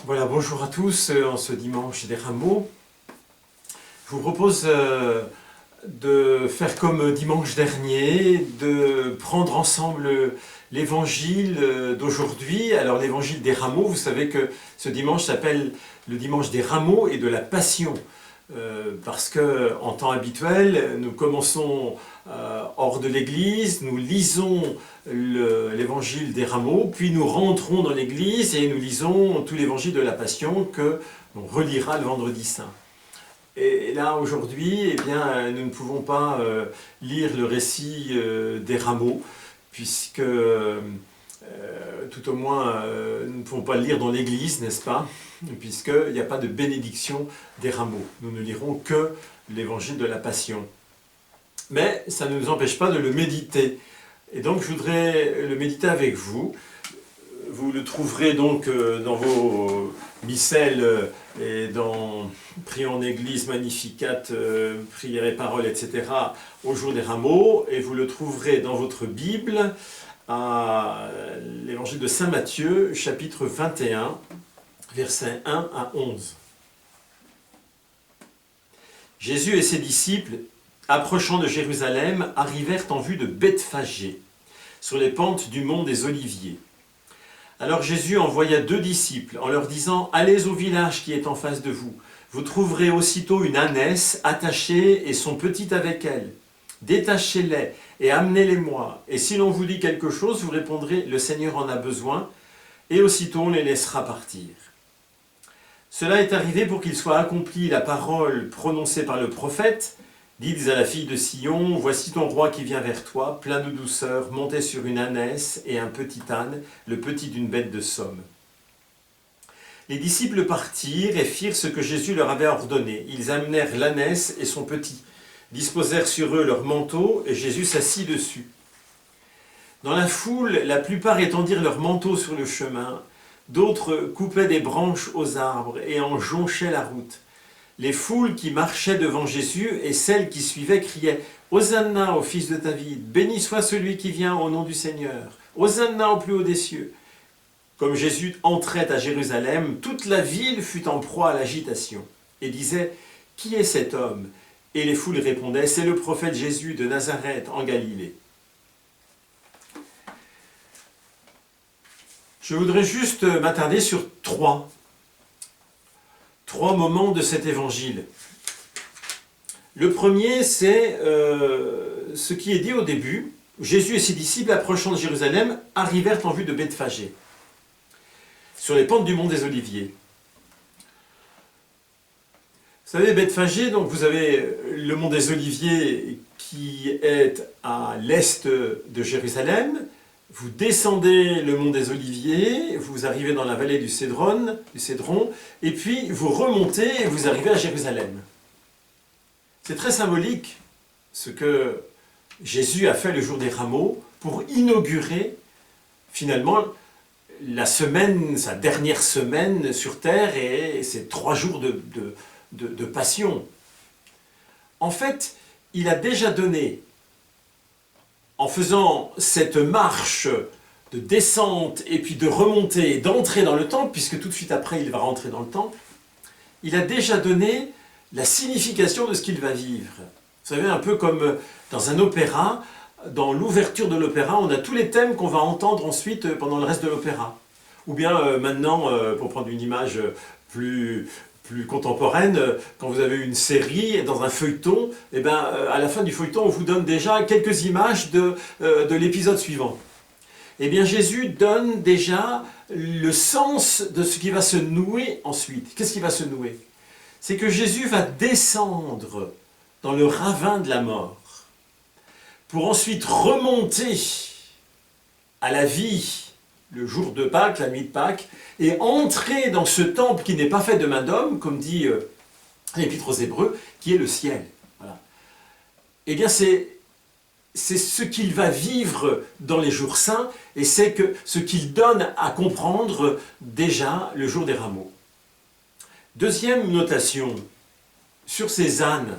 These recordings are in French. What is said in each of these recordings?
Voilà, bonjour à tous, en ce dimanche des Rameaux. Je vous propose de faire comme dimanche dernier, de prendre ensemble l'évangile d'aujourd'hui. Alors l'évangile des Rameaux, vous savez que ce dimanche s'appelle le dimanche des Rameaux et de la Passion. Parce qu'en temps habituel, nous commençons hors de l'église, nous lisons l'évangile des Rameaux, puis nous rentrons dans l'église et nous lisons tout l'évangile de la Passion que l'on relira le vendredi saint. Et là, aujourd'hui, eh bien, nous ne pouvons pas lire le récit des Rameaux, puisque, tout au moins, nous ne pouvons pas le lire dans l'église, n'est-ce pas? Puisqu'il n'y a pas de bénédiction des Rameaux. Nous ne lirons que l'évangile de la Passion. Mais ça ne nous empêche pas de le méditer. Et donc, je voudrais le méditer avec vous. Vous le trouverez donc dans vos missels et dans Prions en Église, Magnificat, Prières et Paroles, etc. au jour des Rameaux. Et vous le trouverez dans votre Bible à l'évangile de Saint Matthieu, chapitre 21, versets 1 à 11. Jésus et ses disciples, approchant de Jérusalem, arrivèrent en vue de Bethphagée, sur les pentes du mont des Oliviers. Alors Jésus envoya 2 disciples en leur disant « Allez au village qui est en face de vous. Vous trouverez aussitôt une ânesse attachée et son petit avec elle. Détachez-les et amenez-les-moi. Et si l'on vous dit quelque chose, vous répondrez « Le Seigneur en a besoin. » Et aussitôt on les laissera partir. Cela est arrivé pour qu'il soit accompli la parole prononcée par le prophète. Dites à la fille de Sion, voici ton roi qui vient vers toi, plein de douceur, monté sur une ânesse et un petit âne, le petit d'une bête de somme. Les disciples partirent et firent ce que Jésus leur avait ordonné. Ils amenèrent l'ânesse et son petit, disposèrent sur eux leurs manteaux et Jésus s'assit dessus. Dans la foule, la plupart étendirent leurs manteaux sur le chemin, d'autres coupaient des branches aux arbres et en jonchaient la route. Les foules qui marchaient devant Jésus et celles qui suivaient criaient « Hosanna au fils de David, béni soit celui qui vient au nom du Seigneur, Hosanna au plus haut des cieux ». Comme Jésus entrait à Jérusalem, toute la ville fut en proie à l'agitation et disait « Qui est cet homme ?» Et les foules répondaient « C'est le prophète Jésus de Nazareth en Galilée ». Je voudrais juste m'attarder sur trois moments de cet évangile. Le premier, c'est ce qui est dit au début. Jésus et ses disciples, approchant de Jérusalem, arrivèrent en vue de Bethphagée, sur les pentes du mont des Oliviers. Vous savez, Bethphagée, donc vous avez le mont des Oliviers qui est à l'est de Jérusalem. Vous descendez le mont des Oliviers, vous arrivez dans la vallée du Cédron, et puis vous remontez et vous arrivez à Jérusalem. C'est très symbolique ce que Jésus a fait le jour des Rameaux pour inaugurer finalement la semaine, sa dernière semaine sur terre et ses 3 jours de passion. En fait, il a déjà donné, en faisant cette marche de descente et puis de remontée et d'entrer dans le temple, puisque tout de suite après il va rentrer dans le temple, il a déjà donné la signification de ce qu'il va vivre. Vous savez, un peu comme dans un opéra, dans l'ouverture de l'opéra, on a tous les thèmes qu'on va entendre ensuite pendant le reste de l'opéra. Ou bien maintenant, pour prendre une image plus contemporaine, quand vous avez une série dans un feuilleton, et ben, à la fin du feuilleton, on vous donne déjà quelques images de l'épisode suivant. Eh bien, Jésus donne déjà le sens de ce qui va se nouer ensuite. Qu'est-ce qui va se nouer? C'est que Jésus va descendre dans le ravin de la mort, pour ensuite remonter à la vie le jour de Pâques, la nuit de Pâques, et entrer dans ce temple qui n'est pas fait de main d'homme, comme dit l'Épître aux Hébreux, qui est le ciel. Voilà. Eh bien, c'est ce qu'il va vivre dans les jours saints, et c'est ce qu'il donne à comprendre déjà le jour des Rameaux. Deuxième notation, sur ces ânes,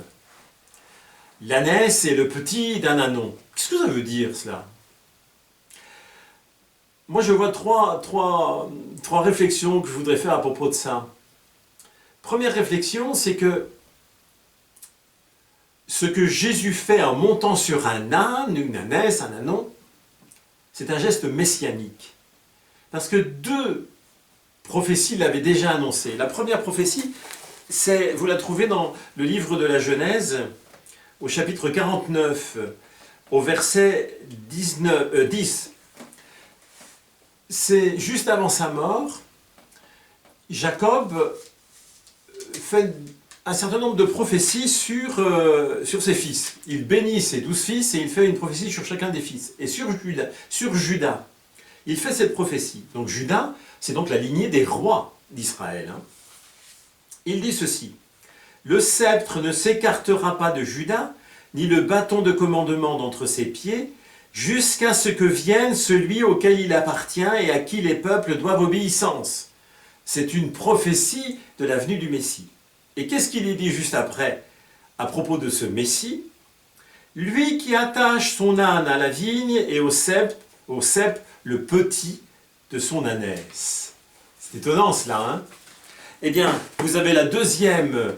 l'ânesse et le petit d'un ânon. Qu'est-ce que ça veut dire, cela? moi je vois trois réflexions que je voudrais faire à propos de ça. Première réflexion, c'est que ce que Jésus fait en montant sur un âne, une ânesse, un ânon, c'est un geste messianique. Parce que deux prophéties l'avaient déjà annoncé. La première prophétie, vous la trouvez dans le livre de la Genèse, au chapitre 49, au verset 10. C'est juste avant sa mort, Jacob fait un certain nombre de prophéties sur ses fils. Il bénit ses 12 fils et il fait une prophétie sur chacun des fils. Et sur Juda, il fait cette prophétie. Donc Juda, c'est donc la lignée des rois d'Israël. Il dit ceci: le sceptre ne s'écartera pas de Juda, ni le bâton de commandement d'entre ses pieds, jusqu'à ce que vienne celui auquel il appartient et à qui les peuples doivent obéissance. C'est une prophétie de la venue du Messie. Et qu'est-ce qu'il est dit juste après, à propos de ce Messie? Lui qui attache son âne à la vigne et au cep le petit de son ânesse. C'est étonnant cela, hein? Eh bien, vous avez la deuxième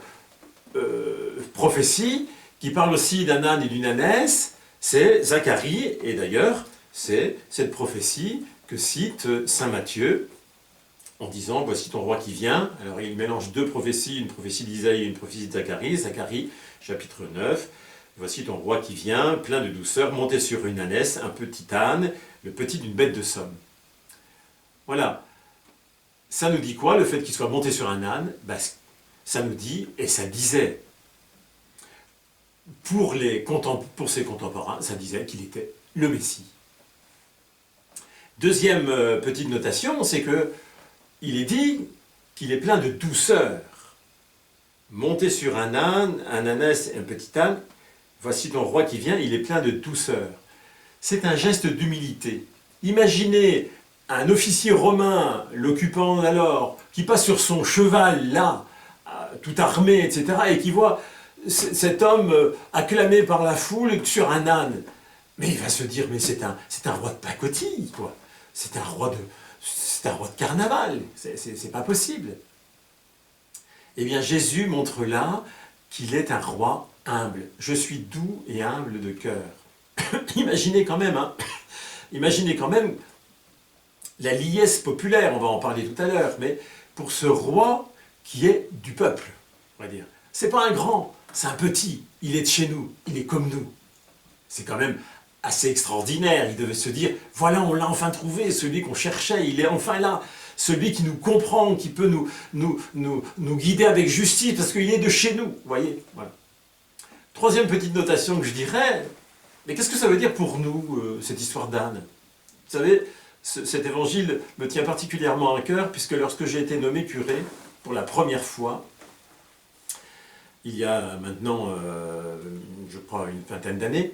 prophétie qui parle aussi d'un âne et d'une ânesse, c'est Zacharie, et d'ailleurs, c'est cette prophétie que cite saint Matthieu en disant « Voici ton roi qui vient ». Alors il mélange deux prophéties, une prophétie d'Isaïe et une prophétie de Zacharie. Zacharie, chapitre 9, « Voici ton roi qui vient, plein de douceur, monté sur une ânesse, un petit âne, le petit d'une bête de somme. » Voilà. Ça nous dit quoi, le fait qu'il soit monté sur un âne? Ça nous dit, et ça disait, pour ses contemporains, ça disait qu'il était le Messie. Deuxième petite notation, c'est que il est dit qu'il est plein de douceur. Monté sur un âne, un ânesse et un petit âne, voici ton roi qui vient, il est plein de douceur. C'est un geste d'humilité. Imaginez un officier romain, l'occupant alors, qui passe sur son cheval là, tout armé, etc., et qui voit cet homme acclamé par la foule sur un âne. Mais il va se dire, mais c'est un roi de pacotille, quoi. C'est un roi de carnaval. C'est pas possible. Eh bien, Jésus montre là qu'il est un roi humble. Je suis doux et humble de cœur. Imaginez quand même, la liesse populaire, on va en parler tout à l'heure, mais pour ce roi qui est du peuple, on va dire. C'est pas un grand, c'est un petit, il est de chez nous, il est comme nous. C'est quand même assez extraordinaire, il devait se dire, voilà, on l'a enfin trouvé, celui qu'on cherchait, il est enfin là, celui qui nous comprend, qui peut nous guider avec justice, parce qu'il est de chez nous, vous voyez. Voilà. Troisième petite notation que je dirais, mais qu'est-ce que ça veut dire pour nous, cette histoire d'âne? Vous savez, cet évangile me tient particulièrement à cœur, puisque lorsque j'ai été nommé curé, pour la première fois, il y a maintenant, je crois, une vingtaine d'années,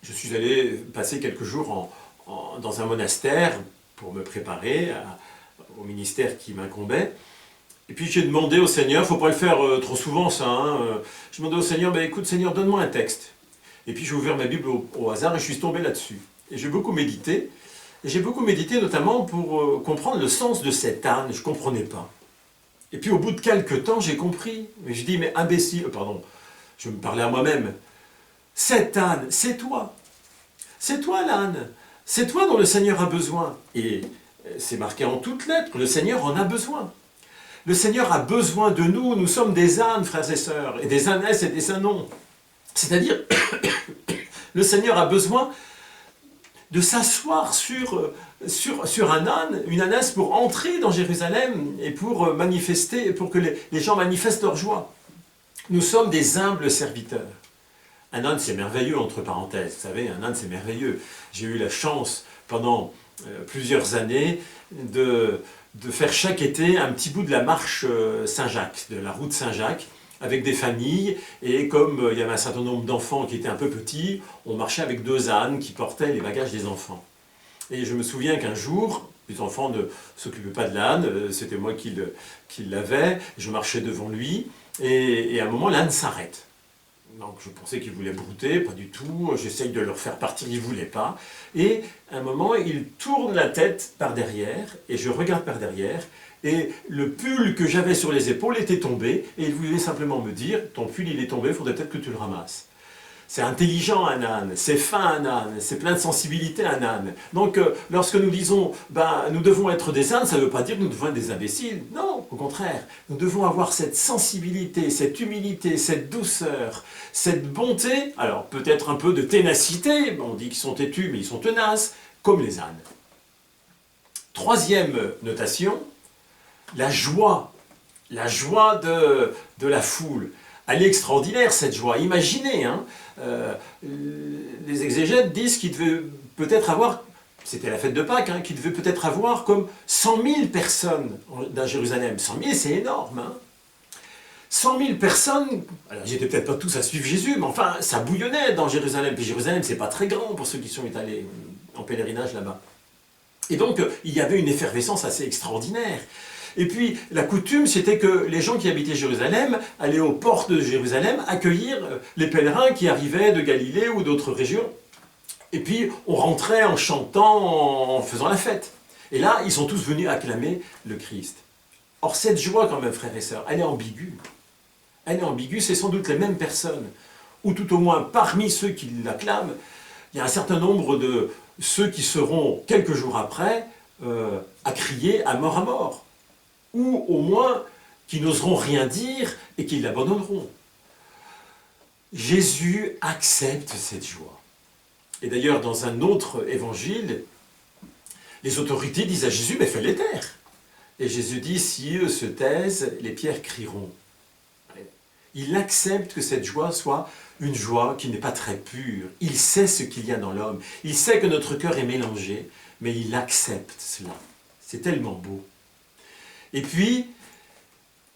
je suis allé passer quelques jours dans un monastère pour me préparer au ministère qui m'incombait. Et puis j'ai demandé au Seigneur, il ne faut pas le faire trop souvent ça, hein, j'ai demandé au Seigneur, écoute Seigneur, donne-moi un texte. Et puis j'ai ouvert ma Bible au hasard et je suis tombé là-dessus. Et j'ai beaucoup médité. Et j'ai beaucoup médité notamment pour comprendre le sens de cet âne, je ne comprenais pas. Et puis au bout de quelques temps, j'ai compris. Et je dis, mais imbécile, pardon, je me parlais à moi-même. Cet âne, c'est toi. C'est toi l'âne. C'est toi dont le Seigneur a besoin. Et c'est marqué en toutes lettres, le Seigneur en a besoin. Le Seigneur a besoin de nous, nous sommes des ânes, frères et sœurs, et des ânesses et des ânons. C'est-à-dire, le Seigneur a besoin de s'asseoir sur un âne, une ânesse, pour entrer dans Jérusalem et pour manifester, pour que les gens manifestent leur joie. Nous sommes des humbles serviteurs. Un âne, c'est merveilleux, entre parenthèses. Vous savez, un âne, c'est merveilleux. J'ai eu la chance, pendant plusieurs années, de faire chaque été un petit bout de la marche Saint-Jacques, de la route Saint-Jacques, avec des familles, et comme il y avait un certain nombre d'enfants qui étaient un peu petits, on marchait avec deux ânes qui portaient les bagages des enfants. Et je me souviens qu'un jour, les enfants ne s'occupaient pas de l'âne, c'était moi qui l'avais, je marchais devant lui, et à un moment l'âne s'arrête. Donc je pensais qu'ils voulaient brouter, pas du tout. J'essaye de leur faire partir, ils ne voulaient pas. Et à un moment, ils tournent la tête par derrière, et je regarde par derrière, et le pull que j'avais sur les épaules était tombé, et ils voulaient simplement me dire, ton pull il est tombé, il faudrait peut-être que tu le ramasses. C'est intelligent un âne, c'est fin un âne, c'est plein de sensibilité un âne. Donc lorsque nous disons nous devons être des ânes, ça ne veut pas dire que nous devons être des imbéciles. Non, au contraire, nous devons avoir cette sensibilité, cette humilité, cette douceur, cette bonté, alors peut-être un peu de ténacité, on dit qu'ils sont têtus mais ils sont tenaces, comme les ânes. Troisième notation, la joie de la foule. Elle est extraordinaire cette joie, imaginez, hein, les exégètes disent qu'il devait peut-être avoir, c'était la fête de Pâques, hein, qu'il devait peut-être avoir comme 100 000 personnes dans Jérusalem. 100 000 c'est énorme, hein. 100 000 personnes, alors ils n'étaient peut-être pas tous à suivre Jésus, mais enfin ça bouillonnait dans Jérusalem, puis Jérusalem c'est pas très grand pour ceux qui sont allés en pèlerinage là-bas. Et donc il y avait une effervescence assez extraordinaire. Et puis, la coutume, c'était que les gens qui habitaient Jérusalem allaient aux portes de Jérusalem accueillir les pèlerins qui arrivaient de Galilée ou d'autres régions. Et puis, on rentrait en chantant, en faisant la fête. Et là, ils sont tous venus acclamer le Christ. Or, cette joie, quand même, frères et sœurs, elle est ambiguë. Elle est ambiguë, c'est sans doute les mêmes personnes. Ou tout au moins, parmi ceux qui l'acclament, il y a un certain nombre de ceux qui seront, quelques jours après, à crier à mort, ou au moins qui n'oseront rien dire et qui l'abandonneront. Jésus accepte cette joie. Et d'ailleurs, dans un autre évangile, les autorités disent à Jésus, mais fais-les taire. Et Jésus dit, si eux se taisent, les pierres crieront. Il accepte que cette joie soit une joie qui n'est pas très pure. Il sait ce qu'il y a dans l'homme. Il sait que notre cœur est mélangé, mais il accepte cela. C'est tellement beau. Et puis,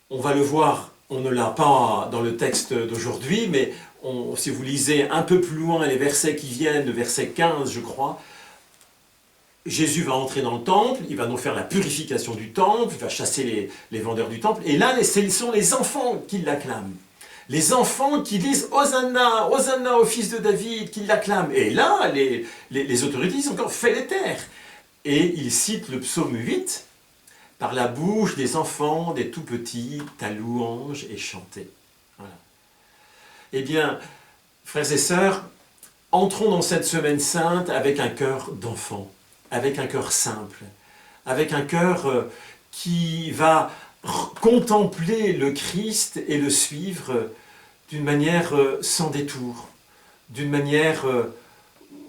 on va le voir, on ne l'a pas dans le texte d'aujourd'hui, mais si vous lisez un peu plus loin les versets qui viennent, le verset 15 je crois, Jésus va entrer dans le temple, il va nous faire la purification du temple, il va chasser les vendeurs du temple, et là ce sont les enfants qui l'acclament. Les enfants qui disent « Hosanna, Hosanna au fils de David », qui l'acclament. Et là, les autorités disent encore « fais-les taire ». Et ils citent le psaume 8, par la bouche des enfants, des tout-petits, ta louange est chantée. Voilà. Eh bien, frères et sœurs, entrons dans cette semaine sainte avec un cœur d'enfant, avec un cœur simple, avec un cœur qui va contempler le Christ et le suivre d'une manière sans détour, d'une manière,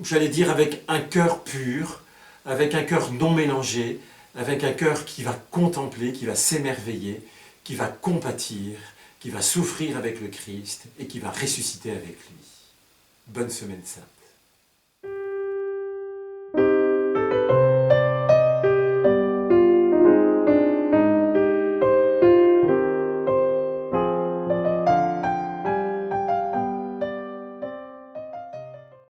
j'allais dire, avec un cœur pur, avec un cœur non mélangé, avec un cœur qui va contempler, qui va s'émerveiller, qui va compatir, qui va souffrir avec le Christ et qui va ressusciter avec lui. Bonne semaine sainte.